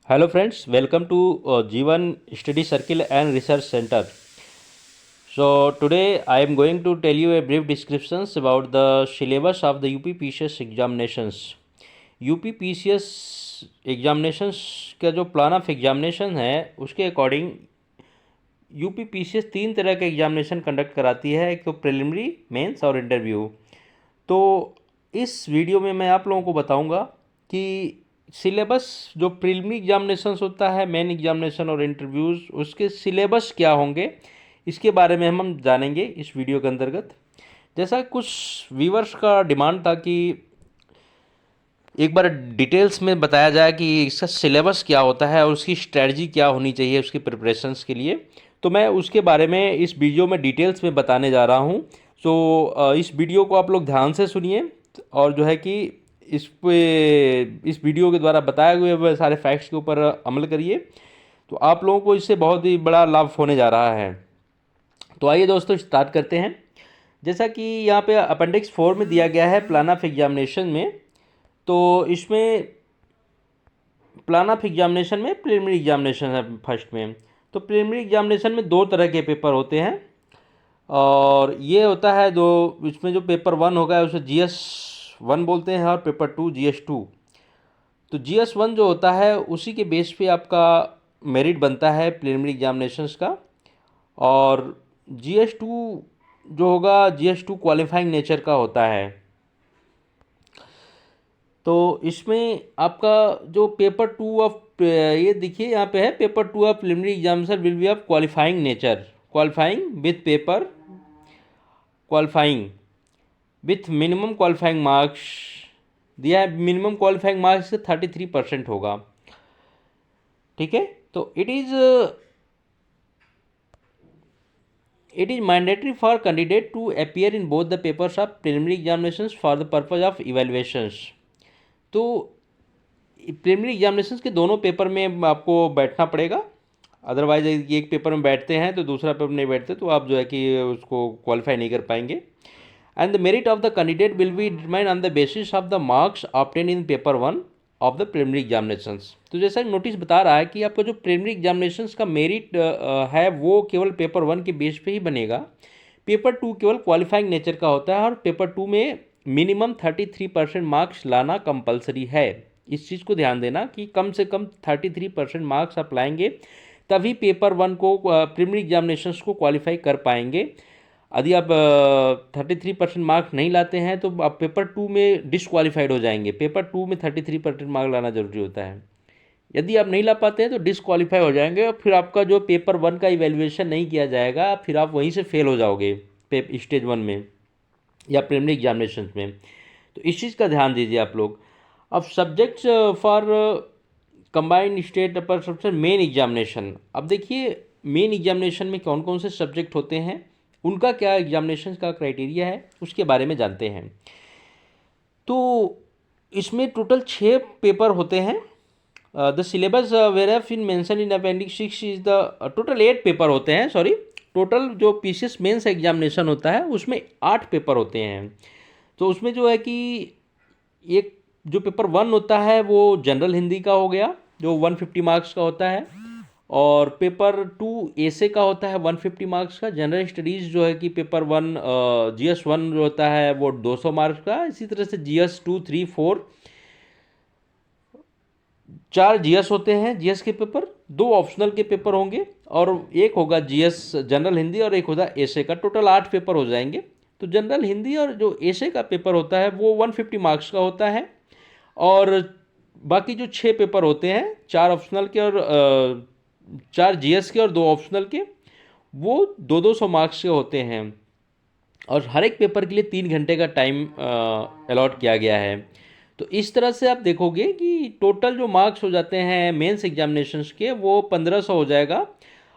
Hello friends, welcome to Jeevan Study Circle and Research Center. So today I am going to tell you a brief descriptions about the syllabus of the UPPCS examinations. UPPCS examinations का जो plan of examination है उसके according UPPCS तीन तरह के examination conduct कराती है, एक तो प्रिलिमिनरी, मेंस और इंटरव्यू। तो इस वीडियो में मैं आप लोगों को बताऊंगा कि सिलेबस जो प्रिलिमिनरी एग्जामिनेशंस होता है, मेन एग्जामिनेशन और इंटरव्यूज़, उसके सिलेबस क्या होंगे इसके बारे में हम जानेंगे इस वीडियो के अंतर्गत। जैसा कुछ व्यूवर्स का डिमांड था कि एक बार डिटेल्स में बताया जाए कि इसका सिलेबस क्या होता है और उसकी स्ट्रेटजी क्या होनी चाहिए उसकी प्रिपरेशंस के लिए, तो मैं उसके बारे में इस वीडियो में डिटेल्स में बताने जा रहा हूँ। सो इस वीडियो को आप लोग ध्यान से सुनिए और जो है कि इस वीडियो के द्वारा बताए हुए सारे फैक्ट्स के ऊपर अमल करिए, तो आप लोगों को इससे बहुत ही बड़ा लाभ होने जा रहा है। तो आइए दोस्तों स्टार्ट करते हैं। जैसा कि यहाँ पे अपेंडिक्स 4 में दिया गया है प्लान ऑफ एग्जामिनेशन में, तो इसमें प्लान ऑफ एग्जामिनेशन में प्रिलिमिनरी एग्जामिनेशन है फर्स्ट में। तो प्रिलिमिनरी एग्जामिनेशन में दो तरह के पेपर होते हैं और ये होता है दो, इसमें जो पेपर 1 होगा उसे GS1 बोलते हैं और पेपर 2 GS2। तो GS1 जो होता है उसी के बेस पे आपका मेरिट बनता है प्रिलिमिनरी एग्जामिनेशंस का, और GS2 जो होगा GS2 क्वालिफाइंग नेचर का होता है। तो इसमें आपका जो पेपर 2 ऑफ, ये देखिए यहाँ पे है paper 2 of preliminary examination will be of qualifying nature, qualifying with paper, qualifying with minimum qualifying marks दिया है। मिनिमम क्वालिफाइंग मार्क्स 33% होगा, ठीक है। तो it is mandatory for candidate to appear in both the papers of preliminary examinations for the purpose of evaluations। तो preliminary examinations के दोनों paper में आपको बैठना पड़ेगा, अदरवाइज एक पेपर में बैठते हैं तो दूसरा पेपर नहीं बैठते तो आप जो है कि उसको क्वालिफाई नहीं कर पाएंगे। And the merit of the candidate will be determined on the basis of the marks obtain in paper 1 of the preliminary examinations. तो जैसा नोटिस बता रहा है कि आपका जो प्रिलिमिनरी एग्जामिनेशंस का मेरिट है वो केवल पेपर 1 के बेस पे ही बनेगा। पेपर 2 केवल क्वालिफाइंग नेचर का होता है और पेपर 2 में मिनिमम 33% मार्क्स लाना कंपलसरी है। इस चीज़ को ध्यान देना कि कम से कम 33% मार्क्स आप लाएंगे तभी पेपर 1 को, प्रिलिमिनरी एग्जामिनेशंस को क्वालिफाई कर पाएंगे। यदि आप 33% मार्क्स नहीं लाते हैं तो आप पेपर 2 में डिसक्वालीफाइड हो जाएंगे। पेपर 2 में 33% मार्क लाना जरूरी होता है। यदि आप नहीं ला पाते हैं तो डिसक्वालीफाई हो जाएंगे और फिर आपका जो पेपर 1 का इवेल्युएशन नहीं किया जाएगा, फिर आप वहीं से फेल हो जाओगे स्टेज 1 में या प्रिलिमिनरी एग्जामिनेशन में। तो इस चीज़ का ध्यान दीजिए आप लोग। अब सब्जेक्ट्स फॉर कंबाइंड स्टेट अपर सबसे मेन एग्जामिनेशन, अब देखिए मेन एग्जामिनेशन में कौन कौन से सब्जेक्ट होते हैं, उनका क्या एग्जामिनेशन का क्राइटेरिया है उसके बारे में जानते हैं। तो इसमें टोटल 6 पेपर होते हैं। The syllabus were in mention in appendix 6 is the total 8 paper होते हैं, सॉरी टोटल जो पीसीएस मेंस एग्जामिनेशन होता है उसमें 8 पेपर होते हैं। तो उसमें जो है कि एक जो पेपर 1 होता है वो जनरल हिंदी का हो गया जो 150 मार्क्स का होता है, और पेपर 2 ऐसे का होता है 150 मार्क्स का। जनरल स्टडीज़ जो है कि पेपर 1 GS1 जो होता है वो 200 मार्क्स का। इसी तरह से GS2 3 4 4 GS होते हैं, GS के पेपर, 2 ऑप्शनल के पेपर होंगे और एक होगा GS जनरल हिंदी और एक होगा ऐसे का। टोटल 8 पेपर हो जाएंगे। तो जनरल हिंदी और जो ऐसे का पेपर होता है वो 150 मार्क्स का होता है, और बाकी जो 6 पेपर होते हैं, 4 ऑप्शनल के और 4 GS के और 2 ऑप्शनल के, वो 200 मार्क्स के होते हैं और हर एक पेपर के लिए 3 घंटे का टाइम अलॉट किया गया है। तो इस तरह से आप देखोगे कि टोटल जो मार्क्स हो जाते हैं मेंस एग्जामिनेशंस के वो 1500 हो जाएगा,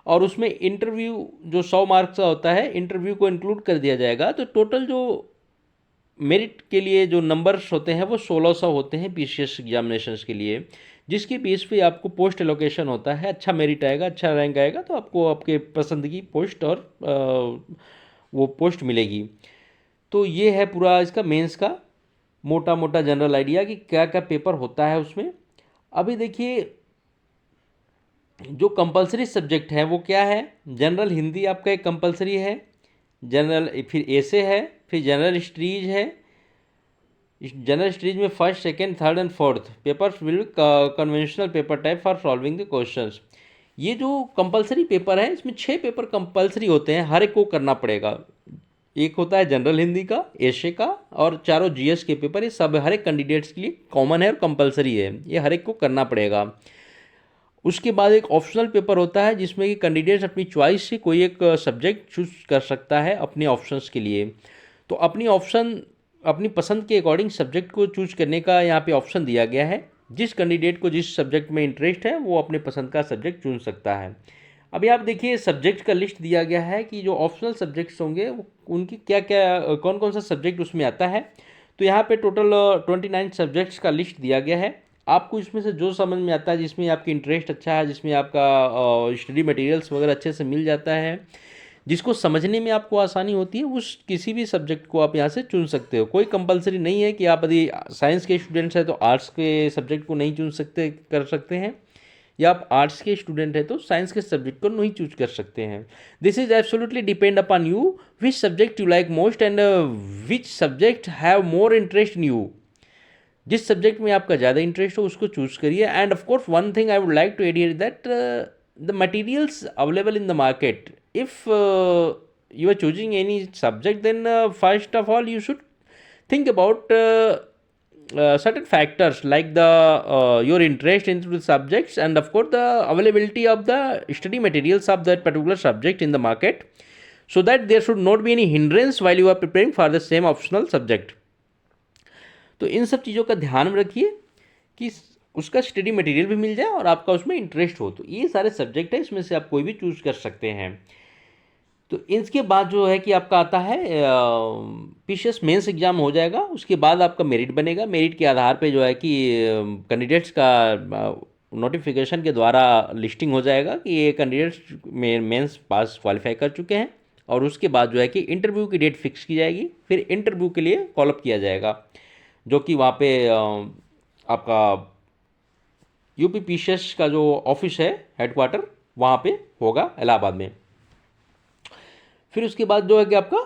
और उसमें इंटरव्यू जो 100 मार्क्स का होता है इंटरव्यू को इंक्लूड कर दिया जाएगा। तो टोटल जो मेरिट के लिए जो नंबर्स होते हैं वो 1600 होते हैं पीसीएस एग्जामिनेशंस के लिए, जिसकी बेस पे आपको पोस्ट एलोकेशन होता है। अच्छा मेरिट आएगा, अच्छा रैंक आएगा तो आपको आपके पसंद की पोस्ट और वो पोस्ट मिलेगी। तो ये है पूरा इसका मेंस का मोटा मोटा जनरल आइडिया कि क्या क्या पेपर होता है उसमें। अभी देखिए जो कंपलसरी सब्जेक्ट है वो क्या है? जनरल हिंदी आपका एक कंपलसरी है, जनरल फिर एसे है, फिर जनरल स्टडीज है। जनरल स्टडीज में first, second, third and fourth papers will conventional paper type for solving the questions. ये जो कंपलसरी पेपर है इसमें 6 पेपर कंपलसरी होते हैं, हर एक को करना पड़ेगा। एक होता है जनरल हिंदी का, एशे का, और चारों जीएस के पेपर। ये सब हर एक कैंडिडेट्स के लिए कॉमन है और कंपलसरी है, ये हर एक को करना पड़ेगा। उसके बाद एक ऑप्शनल पेपर होता है जिसमें कि कैंडिडेट्स अपनी चॉइस से कोई एक सब्जेक्ट चूज कर सकता है अपने ऑप्शंस के लिए। तो अपनी पसंद के अकॉर्डिंग सब्जेक्ट को चूज करने का यहाँ पे ऑप्शन दिया गया है। जिस कैंडिडेट को जिस सब्जेक्ट में इंटरेस्ट है वो अपने पसंद का सब्जेक्ट चुन सकता है। अभी आप देखिए सब्जेक्ट का लिस्ट दिया गया है कि जो ऑप्शनल सब्जेक्ट्स होंगे उनकी क्या क्या कौन कौन सा सब्जेक्ट उसमें आता है। तो यहाँ पे टोटल 29 सब्जेक्ट्स का लिस्ट दिया गया है। आपको इसमें से जो समझ में आता है, जिसमें आपकी इंटरेस्ट अच्छा है, जिसमें आपका स्टडी मटेरियल्स वगैरह अच्छे से मिल जाता है, जिसको समझने में आपको आसानी होती है, उस किसी भी सब्जेक्ट को आप यहाँ से चुन सकते हो। कोई कंपलसरी नहीं है कि आप यदि साइंस के स्टूडेंट्स हैं तो आर्ट्स के सब्जेक्ट को नहीं चुन सकते कर सकते हैं, या आप आर्ट्स के स्टूडेंट हैं तो साइंस के सब्जेक्ट को नहीं चूज कर सकते हैं। This is absolutely depend upon you which subject you like most and which subject have more interest in you. जिस सब्जेक्ट में आपका ज़्यादा इंटरेस्ट हो उसको चूज करिए। And of course one thing I would like to add here that the materials available in the market, if you are choosing any subject, then first of all you should think about certain factors like the your interest into the subjects, and of course the availability of the study materials of that particular subject in the market, so that there should not be any hindrance while you are preparing for the same optional subject. तो इन सब चीज़ों का ध्यान में रखिए कि उसका study material भी मिल जाए और आपका उसमें इंटरेस्ट हो। तो ये सारे सब्जेक्ट है, इसमें से आप कोई भी चूज़ कर सकते हैं। तो इसके बाद जो है कि आपका आता है पीसीएस मेंस एग्ज़ाम हो जाएगा। उसके बाद आपका मेरिट बनेगा। मेरिट के आधार पे जो है कि कैंडिडेट्स का नोटिफिकेशन के द्वारा लिस्टिंग हो जाएगा कि ये कैंडिडेट्स मेंस पास क्वालिफाई कर चुके हैं, और उसके बाद जो है कि इंटरव्यू की डेट फिक्स की जाएगी। फिर इंटरव्यू के लिए कॉलअप किया जाएगा, जो कि वहाँ पे आपका यूपी पीसीएस का जो ऑफिस है हेडक्वार्टर वहाँ पे होगा इलाहाबाद में। फिर उसके बाद जो है कि आपका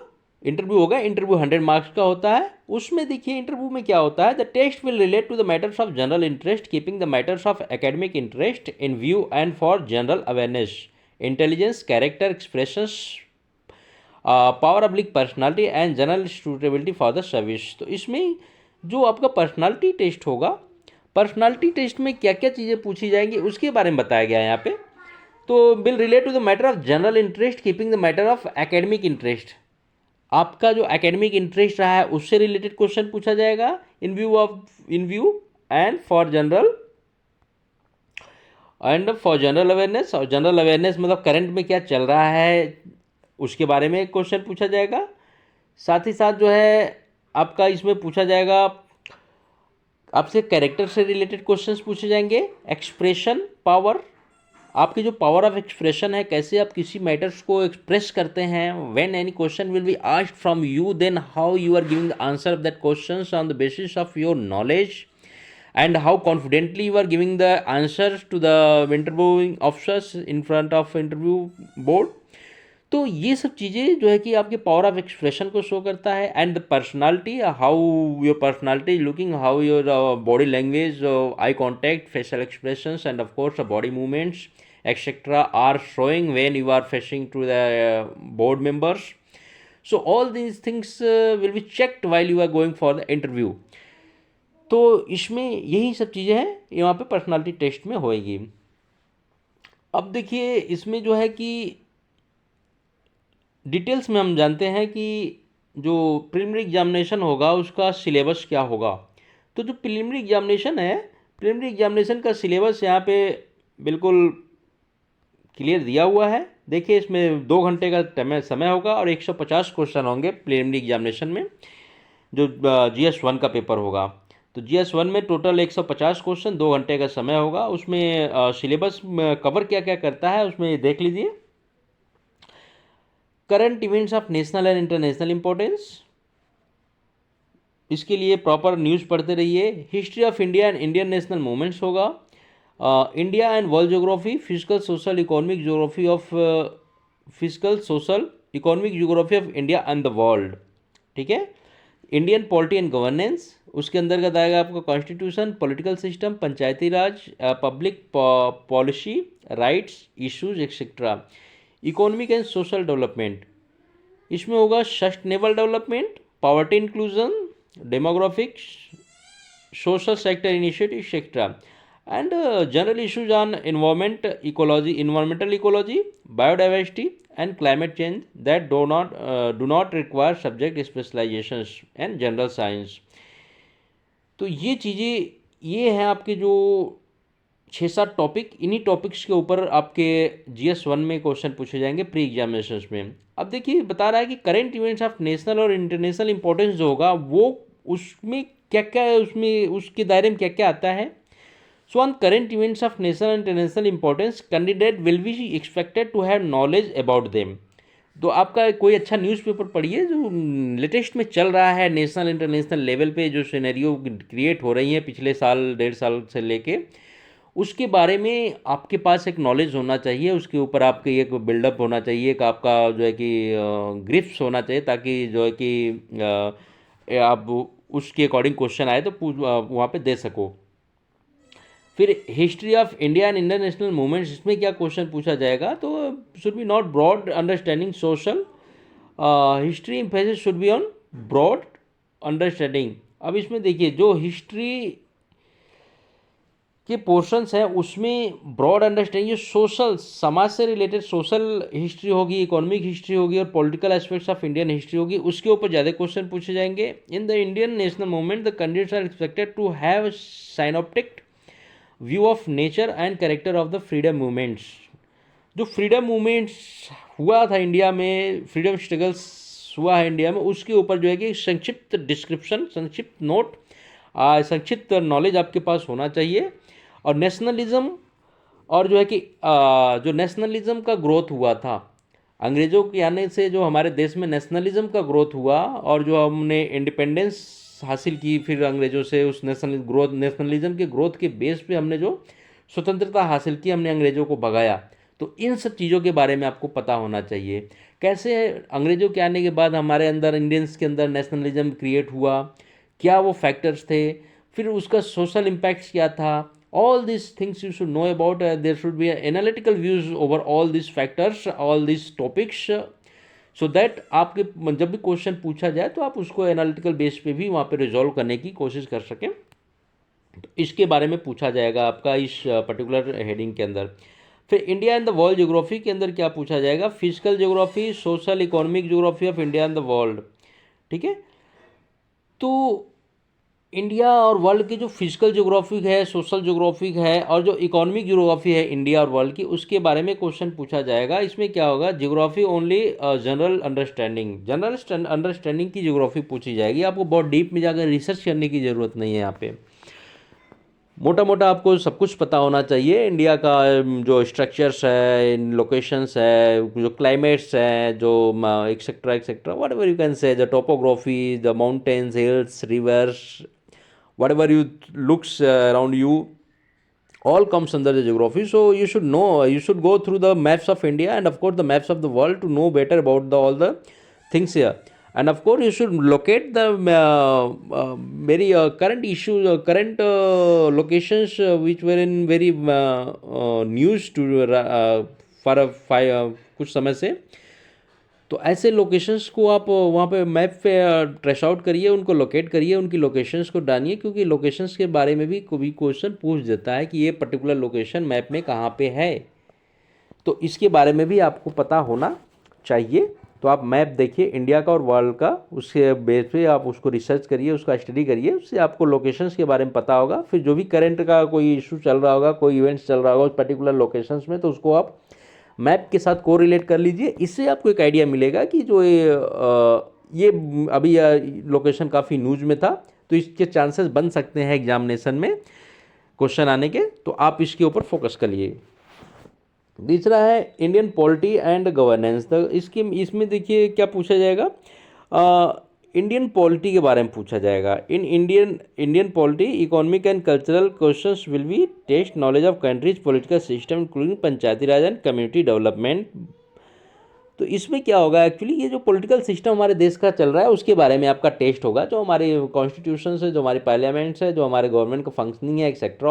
इंटरव्यू होगा। इंटरव्यू 100 मार्क्स का होता है। उसमें देखिए इंटरव्यू में क्या होता है, the test will relate to the matters of general interest keeping the matters of academic interest in view and for general awareness, intelligence, character expressions, power public personality and general suitability for the service. तो इसमें जो आपका personality test होगा, personality test में क्या क्या चीज़ें पूछी जाएंगी उसके बारे में बताया गया है यहाँ पे। तो will relate to the matter of general interest keeping the matter of academic interest, आपका जो एकेडमिक इंटरेस्ट रहा है उससे रिलेटेड क्वेश्चन पूछा जाएगा इन view and for general awareness. और जनरल अवेयरनेस मतलब करंट में क्या चल रहा है उसके बारे में क्वेश्चन पूछा जाएगा। साथ ही साथ जो है आपका इसमें पूछा जाएगा आपसे कैरेक्टर से रिलेटेड क्वेश्चंस पूछे जाएंगे। एक्सप्रेशन पावर, आपकी जो पावर ऑफ एक्सप्रेशन है, कैसे आप किसी मैटर्स को एक्सप्रेस करते हैं। When any question will be asked from you, then how you are giving the answer of that questions on the basis of your knowledge, and how confidently you are giving the answers to the interviewing officers in front of interview board. तो ये सब चीज़ें जो है कि आपके power of expression को show करता है। And the personality, how your personality looking, how your body language, eye contact, facial expressions and of course body movements etc are showing when you are facing to the board members. So all these things will be checked while you are going for the interview. तो इसमें यही सब चीज़ें हैं यहाँ पे personality test में होएगी। अब देखिए इसमें जो है कि डिटेल्स में हम जानते हैं कि जो प्रीलिमिनरी एग्जामिनेशन होगा उसका सिलेबस क्या होगा। तो जो प्रीलिमिनरी एग्जामिनेशन है, प्रीलिमिनरी एग्जामिनेशन का सिलेबस यहाँ पे बिल्कुल क्लियर दिया हुआ है। देखिए इसमें 2 घंटे का समय होगा और 150 क्वेश्चन होंगे प्रीलिमिनरी एग्जामिनेशन में, जो GS1 का पेपर होगा। तो GS1 में टोटल 150 क्वेश्चन, 2 घंटे का समय होगा। उसमें सिलेबस कवर क्या क्या करता है उसमें देख लीजिए। Current events of national and international importance, इसके लिए प्रॉपर न्यूज़ पढ़ते रहिए। History of India and Indian national movements होगा। India and world geography, physical social economic geography of physical social economic geography of India and the world, ठीक है। Indian polity and governance, उसके अंतर्गत आएगा आपका constitution, political system, Panchayati Raj, public policy, rights, issues etcetera. Economic and social development, इसमें होगा sustainable development, poverty inclusion, demographics, social sector initiative etc. And general issues on environmental ecology, biodiversity and climate change that do not require subject specializations and general science. तो ये चीज़ें ये हैं आपके जो 6-7 topic, इन्हीं टॉपिक्स के ऊपर आपके GS1 में क्वेश्चन पूछे जाएंगे प्री एग्जामिनेशंस में। अब देखिए बता रहा है कि करंट इवेंट्स ऑफ नेशनल और इंटरनेशनल इंपॉर्टेंस जो होगा वो उसमें क्या क्या है, उसमें उसके दायरे में क्या क्या आता है। So on current events of national and international importance candidate will be expected to have knowledge about them. तो आपका कोई अच्छा न्यूज़पेपर पढ़िए जो लेटेस्ट में चल रहा है, नेशनल इंटरनेशनल लेवल पे जो सिनेरियो क्रिएट हो रही हैं पिछले साल 1.5 साल से लेके, उसके बारे में आपके पास एक नॉलेज होना चाहिए, उसके ऊपर आपके एक बिल्डअप होना चाहिए, एक आपका जो है कि ग्रिप्स होना चाहिए, ताकि जो है कि आप उसके अकॉर्डिंग क्वेश्चन आए तो वहाँ पे दे सको। फिर history of India and international movements, इसमें क्या क्वेश्चन पूछा जाएगा, तो should be not broad understanding social history emphasis should be on broad understanding. अब इसमें देखिए जो हिस्ट्री के पोर्शंस हैं उसमें ब्रॉड अंडरस्टैंडिंग, जो सोशल समाज से रिलेटेड सोशल हिस्ट्री होगी, इकोनॉमिक हिस्ट्री होगी और political aspects of Indian history होगी, उसके ऊपर ज़्यादा क्वेश्चन पूछे जाएंगे। In the Indian national movement the candidates are expected to have synoptic view of nature and character of the freedom movements. जो फ्रीडम मूवमेंट्स हुआ था इंडिया में, फ्रीडम स्ट्रगल्स हुआ है इंडिया में, उसके ऊपर जो है कि संक्षिप्त डिस्क्रिप्शन, संक्षिप्त नोट, संक्षिप्त नॉलेज आपके पास होना चाहिए। और नेशनलिज्म, और जो है कि जो नेशनलिज्म का ग्रोथ हुआ था अंग्रेज़ों के आने से, जो हमारे देश में नेशनलिज्म का ग्रोथ हुआ और जो हमने इंडिपेंडेंस हासिल की फिर अंग्रेज़ों से, उस नेशनलिज्म के ग्रोथ के बेस पे हमने जो स्वतंत्रता हासिल की, हमने अंग्रेज़ों को भगाया। तो इन सब चीज़ों के बारे में आपको पता होना चाहिए, कैसे अंग्रेज़ों के आने के बाद हमारे अंदर, इंडियंस के अंदर नेशनलिज्म क्रिएट हुआ, क्या वो फैक्टर्स थे, फिर उसका सोशल इम्पैक्ट क्या था। All these things you should know about. There should be analytical views over all these factors, all these topics, so that आपके जब भी क्वेश्चन पूछा जाए तो आप उसको एनालिटिकल बेस पे भी वहाँ पे रिजॉल्व करने की कोशिश कर सकें। तो इसके बारे में पूछा जाएगा आपका इस पर्टिकुलर हेडिंग के अंदर। फिर India and the world geography के अंदर क्या पूछा जाएगा, physical geography, social economic geography of India and the world, ठीक है। तो इंडिया और वर्ल्ड की जो फिजिकल ज्योग्राफिक है, सोशल ज्योग्राफिक है और जो इकोनॉमिक ज्योग्राफी है इंडिया और वर्ल्ड की, उसके बारे में क्वेश्चन पूछा जाएगा। इसमें क्या होगा, ज्योग्राफी ओनली जनरल अंडरस्टैंडिंग की ज्योग्राफी पूछी जाएगी। आपको बहुत डीप में जाकर रिसर्च करने की ज़रूरत नहीं है। यहाँ पे मोटा मोटा आपको सब कुछ पता होना चाहिए। इंडिया का जो स्ट्रक्चर्स है, लोकेशंस है, जो क्लाइमेट्स हैं, जो etcetera etcetera, what ever you can से, the topography, the mountains, hills, reverse, whatever you looks around you, all comes under the geography. So you should know, you should go through the maps of India and of course the maps of the world to know better about all the things here. And of course you should locate the very current issues, current locations which were in very news to कुछ समय से। तो ऐसे locations को आप वहाँ पे map पे ट्रेस आउट करिए, उनको लोकेट करिए, उनकी लोकेशंस को डालिए, क्योंकि लोकेशंस के बारे में भी कोई क्वेश्चन पूछ देता है कि ये पर्टिकुलर लोकेशन मैप में कहाँ पे है। तो इसके बारे में भी आपको पता होना चाहिए। तो आप मैप देखिए इंडिया का और वर्ल्ड का, उसके बेस पे आप उसको रिसर्च करिए, उसका स्टडी करिए, उससे आपको लोकेशंस के बारे में पता होगा। फिर जो भी करंट का कोई इशू चल रहा होगा, कोई इवेंट्स चल रहा होगा उस पर्टिकुलर लोकेशंस में, तो उसको आप मैप के साथ कोरिलेट कर लीजिए। इससे आपको एक आइडिया मिलेगा कि जो ये अभी लोकेशन काफ़ी न्यूज में था, तो इसके चांसेस बन सकते हैं एग्जामिनेशन में क्वेश्चन आने के, तो आप इसके ऊपर फोकस करिए। दूसरा है इंडियन पॉलिटी एंड गवर्नेंस। तो इसमें देखिए क्या पूछा जाएगा, इंडियन पॉलिटी के बारे में पूछा जाएगा। In Indian polity economic and cultural questions will be test knowledge of country's political system including Panchayati Raj and community development. तो इसमें क्या होगा, एक्चुअली ये जो पॉलिटिकल सिस्टम हमारे देश का चल रहा है उसके बारे में आपका टेस्ट होगा, जो हमारे कॉन्स्टिट्यूशन है, जो हमारे पार्लियामेंट्स है, जो हमारे गवर्नमेंट का फंक्शनिंग है etcetera.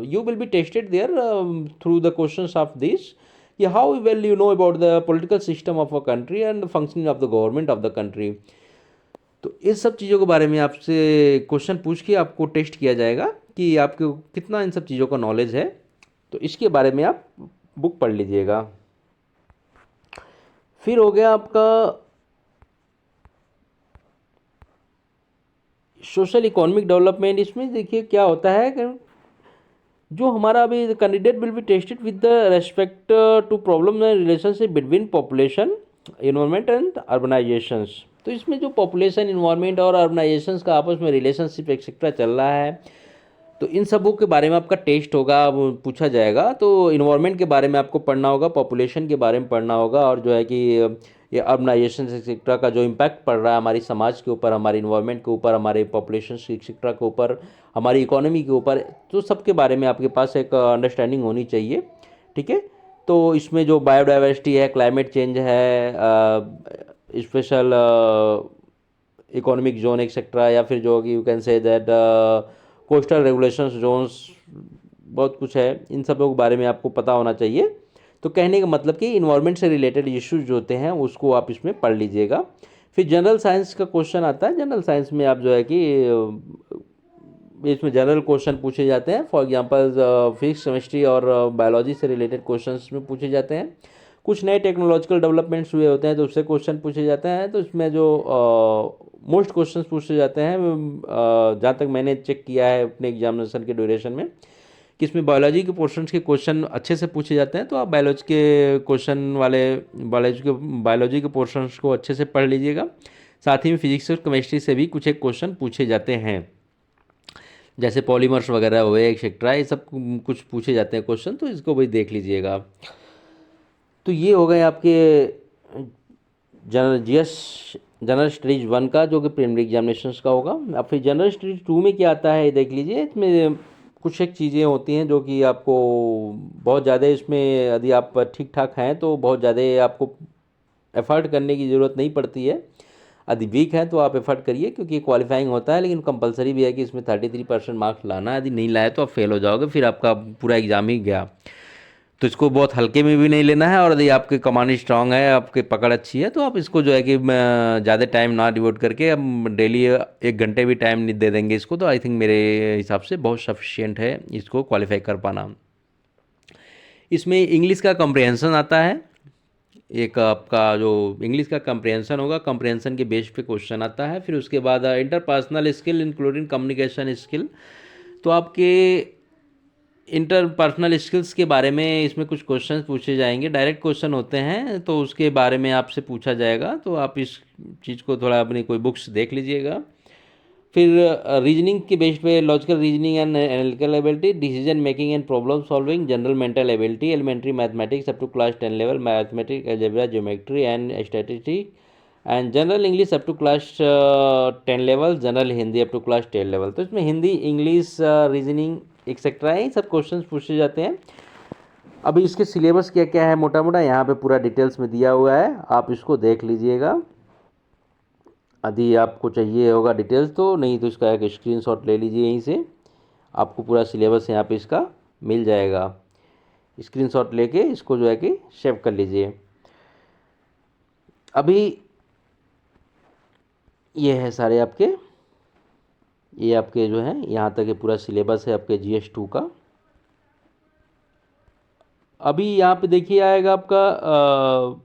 You will be tested there through the questions of this, कि how well you know about the political system of a country and functioning of the government of the country. तो इस सब चीज़ों के बारे में आपसे क्वेश्चन पूछ के आपको टेस्ट किया जाएगा कि आपको कितना इन सब चीज़ों का नॉलेज है। तो इसके बारे में आप बुक पढ़ लीजिएगा। फिर हो गया आपका सोशल इकोनॉमिक डेवलपमेंट। इसमें देखिए क्या होता है कि जो हमारा अभी candidate will be tested with the respect to problem and relationship between population, environment and urbanisations. तो इसमें जो पॉपुलेशन, इन्वायरमेंट और अर्बनाइजेशंस का आपस में रिलेशनशिप एक्सेट्रा चल रहा है, तो इन सबों के बारे में आपका टेस्ट होगा, वो पूछा जाएगा। तो इन्वायरमेंट के बारे में आपको पढ़ना होगा, पॉपुलेशन के बारे में पढ़ना होगा, और जो है कि ये अर्बनाइजेशन एक्सेट्रा का जो इम्पैक्ट पड़ रहा है हमारी समाज के ऊपर, हमारे इन्वायरमेंट के ऊपर, हमारे पॉपुलेशन एक्सेट्रा के ऊपर, हमारी इकोनॉमी के ऊपर, तो सबके बारे में आपके पास एक अंडरस्टैंडिंग होनी चाहिए। ठीक है। तो इसमें जो बायोडाइवर्सिटी है, क्लाइमेट चेंज है, स्पेशल इकोनॉमिक जोन एक्सेट्रा, या फिर जो कि you can say that coastal regulations zones, बहुत कुछ है, इन सब के बारे में आपको पता होना चाहिए। तो कहने का मतलब कि इन्वायरमेंट से रिलेटेड इश्यूज जो होते हैं उसको आप इसमें पढ़ लीजिएगा। फिर जनरल साइंस का क्वेश्चन आता है। जनरल साइंस में आप जो है कि इसमें जनरल क्वेश्चन पूछे जाते हैं। फॉर एग्जांपल फिजिक्स, केमिस्ट्री और बायोलॉजी से रिलेटेड क्वेश्चंस में पूछे जाते हैं। कुछ नए टेक्नोलॉजिकल डेवलपमेंट्स हुए होते हैं तो उससे क्वेश्चन पूछे जाते हैं। तो इसमें जो मोस्ट क्वेश्चंस पूछे जाते हैं, जहाँ तक मैंने चेक किया है अपने एग्जामिनेशन के ड्यूरेशन में, कि इसमें बायोलॉजी के पोर्शंस के क्वेश्चन अच्छे से पूछे जाते हैं। तो आप बायोलॉजी के क्वेश्चन वाले बायोलॉजी के पोर्शंस को अच्छे से पढ़ लीजिएगा। साथ ही में फिजिक्स और केमिस्ट्री से भी कुछ एक क्वेश्चन पूछे जाते हैं, जैसे पॉलीमर्स वगैरह हुए एक्सेट्रा, ये सब कुछ पूछे जाते हैं क्वेश्चन, तो इसको भी देख लीजिएगा। तो ये हो गए आपके जनरल स्टडीज 1 का, जो कि प्रीलिमिनरी एग्जामिनेशंस का होगा। अब फिर जनरल स्टडीज 2 में क्या आता है देख लीजिए। इसमें कुछ एक चीज़ें होती हैं जो कि आपको बहुत ज़्यादा, इसमें यदि आप ठीक ठाक हैं तो बहुत ज़्यादा आपको एफर्ट करने की ज़रूरत नहीं पड़ती है। यदि वीक हैं तो आप एफर्ट करिए, क्योंकि क्वालिफाइंग होता है, लेकिन कंपलसरी भी है कि इसमें 33% मार्क्स लाना है। यदि नहीं लाए तो आप फेल हो जाओगे, फिर आपका पूरा एग्ज़ाम ही गया। तो इसको बहुत हल्के में भी नहीं लेना है। और यदि आपकी कमांड स्ट्रांग है, आपकी पकड़ अच्छी है, तो आप इसको जो है कि ज़्यादा टाइम ना डिवोट करके हम डेली 1 घंटे भी टाइम नहीं दे देंगे इसको, तो आई थिंक मेरे हिसाब से बहुत सफिशिएंट है इसको क्वालिफाई कर पाना। इसमें इंग्लिश का कम्प्रिहेंसन आता है। एक आपका जो इंग्लिश का कम्प्रिहेंसन होगा, कम्प्रिहेंसन के बेस पे क्वेश्चन आता है। फिर उसके बाद interpersonal skill including communication skill. तो आपके इंटरपर्सनल स्किल्स के बारे में इसमें कुछ क्वेश्चंस पूछे जाएंगे, डायरेक्ट क्वेश्चन होते हैं, तो उसके बारे में आपसे पूछा जाएगा। तो आप इस चीज़ को थोड़ा अपनी कोई बुक्स देख लीजिएगा। फिर रीजनिंग के बेस पे logical reasoning and analytical ability, decision making and problem solving, general mental ability, elementary mathematics up to class 10 level, mathematics, algebra, geometry and statistics, and general English up to class 10 level, general Hindi up to class 10 level. तो इसमें Hindi, English, reasoning etcetera है, सब questions पूछे जाते हैं। अभी इसके syllabus क्या क्या है मोटा मोटा यहाँ पे पूरा डिटेल्स में दिया हुआ है, आप इसको देख लीजिएगा यदि आपको चाहिए होगा डिटेल्स तो। नहीं तो इसका एक स्क्रीनशॉट ले लीजिए, यहीं से आपको पूरा सिलेबस यहाँ पे इसका मिल जाएगा। स्क्रीनशॉट लेके इसको जो है कि सेव कर लीजिए। अभी ये है सारे आपके, ये आपके जो है यहाँ तक ये पूरा सिलेबस है आपके GS2 का। अभी यहाँ पे देखिए आएगा आपका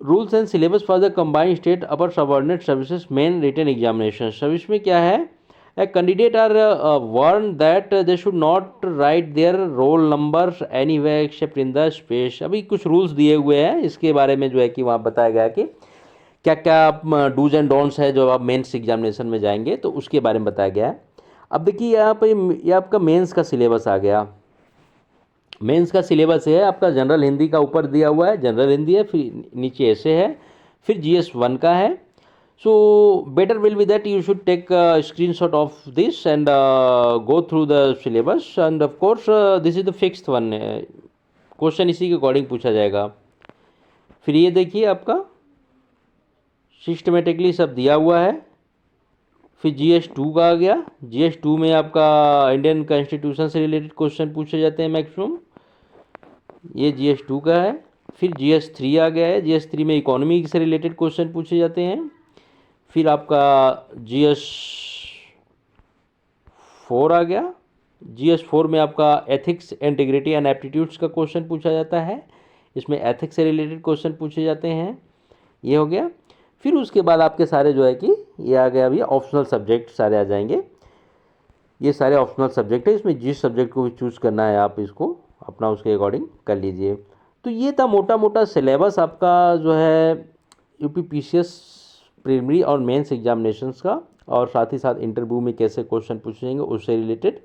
rules and syllabus for the combined state upper subordinate services main written examination. सब इसमें क्या है, a candidate are warn that they should not write their roll number anywhere except in the space. अभी कुछ रूल्स दिए हुए हैं, इसके बारे में जो है कि वहाँ बताया गया कि क्या क्या डूज एंड डोंट्स है जो आप मेंस एग्जामिनेशन में जाएंगे, तो उसके बारे में बताया गया है। अब देखिए यहाँ पे ये आपका मेंस का सिलेबस आ गया। मेंस का सिलेबस है आपका जनरल हिंदी का ऊपर दिया हुआ है, जनरल हिंदी है, फिर नीचे ऐसे है, फिर GS1 का है. So better will be that you should take a screenshot of this and go through the syllabus, and of course this is the fixed one. Question इसी के अकॉर्डिंग पूछा जाएगा. फिर ये देखिए आपका सिस्टमेटिकली सब दिया हुआ है. फिर GS2 का आ गया. GS2 में आपका इंडियन कॉन्स्टिट्यूशन से रिलेटेड क्वेश्चन पूछे जाते हैं मैक्सिमम. ये GS2 का है. फिर GS3 आ गया है. GS3 में इकोनॉमी से रिलेटेड क्वेश्चन पूछे जाते हैं. फिर आपका GS4 आ गया. GS4 में आपका एथिक्स, इंटीग्रिटी एंड एप्टीट्यूड्स का क्वेश्चन पूछा जाता है. इसमें एथिक्स से रिलेटेड क्वेश्चन पूछे जाते हैं. ये हो गया. फिर उसके बाद आपके सारे जो है कि ये आ गया, अभी ऑप्शनल सब्जेक्ट सारे आ जाएंगे. ये सारे ऑप्शनल सब्जेक्ट है. इसमें जिस सब्जेक्ट को भी चूज़ करना है आप इसको अपना उसके अकॉर्डिंग कर लीजिए. तो ये था मोटा मोटा सिलेबस आपका जो है UPPCS प्रीलिमिनरी और मेंस एग्जामिनेशंस का, और साथ ही साथ इंटरव्यू में कैसे क्वेश्चन पूछेंगे उससे रिलेटेड.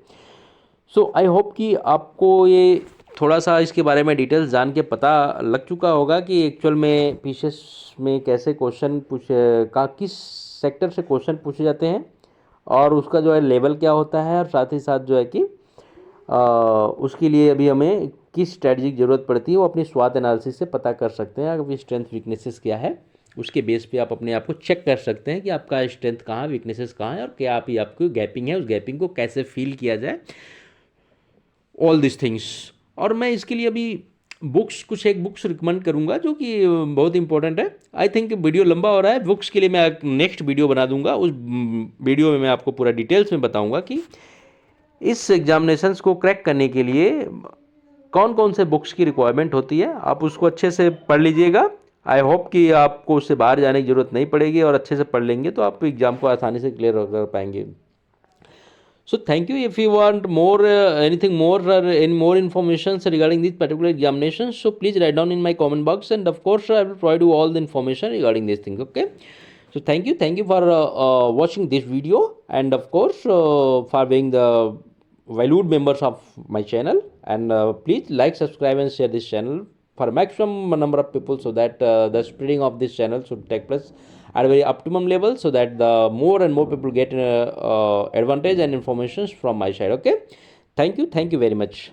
सो आई होप कि आपको ये थोड़ा सा इसके बारे में डिटेल्स जान के पता लग चुका होगा कि एक्चुअल में PCS में कैसे क्वेश्चन किस सेक्टर से क्वेश्चन पूछे जाते हैं, और उसका जो है लेवल क्या होता है, और साथ ही साथ जो है कि उसके लिए अभी हमें किस स्ट्रैटेजी की ज़रूरत पड़ती है वो अपनी स्वाट एनालिसिस से पता कर सकते हैं. अगर स्ट्रेंथ वीकनेसेस क्या है उसके बेस पे आप अपने आप को चेक कर सकते हैं कि आपका स्ट्रेंथ कहाँ, वीकनेसेस कहाँ है, और क्या आपकी गैपिंग है, उस गैपिंग को कैसे फील किया जाए, ऑल दिस थिंग्स. और मैं इसके लिए अभी एक बुक्स रिकमेंड करूंगा जो कि बहुत इंपॉर्टेंट है. आई थिंक वीडियो लंबा हो रहा है. बुक्स के लिए मैं नेक्स्ट वीडियो बना दूंगा. उस वीडियो में मैं आपको पूरा डिटेल्स में बताऊंगा कि इस एग्जामिनेशंस को क्रैक करने के लिए कौन कौन से बुक्स की रिक्वायरमेंट होती है. आप उसको अच्छे से पढ़ लीजिएगा. आई होप कि आपको उससे बाहर जाने की ज़रूरत नहीं पड़ेगी, और अच्छे से पढ़ लेंगे तो आप एग्ज़ाम को आसानी से क्लियर कर पाएंगे. So thank you. If you want more anything more or any more information regarding these particular examinations, so please write down in my comment box, and of course I will provide you all the information regarding these things. Okay. So thank you for watching this video, and of course for being the valued members of my channel, and please like, subscribe and share this channel for maximum number of people, so that the spreading of this channel should take place at a very optimum level, so that the more and more people get advantage and informations from my side. Okay, thank you very much.